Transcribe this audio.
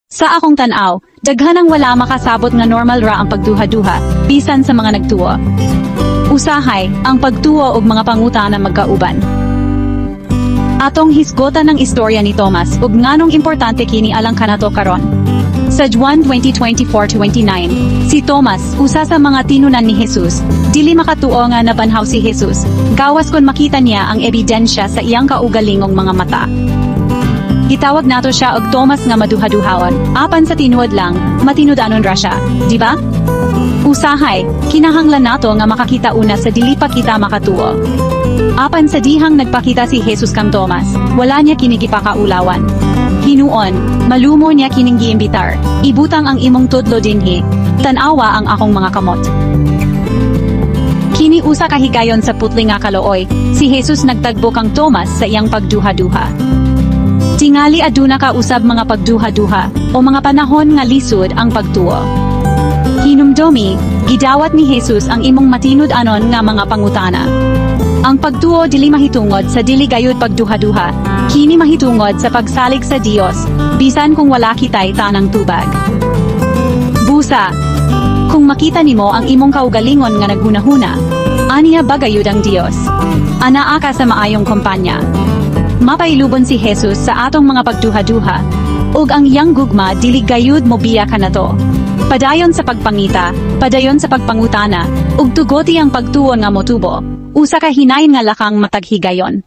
Sa akong tanaw, daghanang wala makasabot nga normal ra ang pagduha-duha, bisan sa mga nagtuo. Usahay, ang pagtuo og mga pangutana magkauban. Atong hisgotan ng istorya ni Thomas ug nganong importante kini alang kanato karon. Sa Juan 20:24-29, si Thomas, usa sa mga tinunan ni Jesus, dili makatuo nga nabanhaw si Jesus, gawas kon makita niya ang ebidensya sa iyang kaugalingong mga mata. Gitawag nato siya og Thomas nga maduha-duhaon, apan sa tinuod lang, matinud-anon ra siya, di ba? Usahay, kinahanglan nato nga makakita una sa dili pa kita makatuo. Apan sa dihang nagpakita si Jesus kang Thomas, wala niya kini gipakaulawan. Hinuon, malumo niya kining giimbitar, ibutang ang imong tudlo dinhi, tan-awa ang akong mga kamot. Kini usa ka higayon sa putli nga kalooy, si Jesus nagtagbo kang Thomas sa iyang pagduha-duha. Tingali aduna ka usab mga pagduha-duha, o mga panahon nga lisod ang pagtuo. Hinumdomi, gidawat ni Jesus ang imong matinud-anon nga mga pangutana. Ang pagtuo dili mahitungod sa dili gayud pagduha-duha, kini mahitungod sa pagsalig sa Dios, bisan kung wala kitay tanang tubag. Busa, kung makita nimo ang imong kaugalingon nga naghunahuna, aniya ba gayud ang Dios? Anaa ka sa maayong kompanya. Mapailubon si Jesus sa atong mga pagduha-duha, ug ang iyang gugma dili gayud mobiya kanato. Padayon sa pagpangita, padayon sa pagpangutana, ug tugoti ang pagtuo nga motubo, usa ka hinayon nga lakang mataghigayon.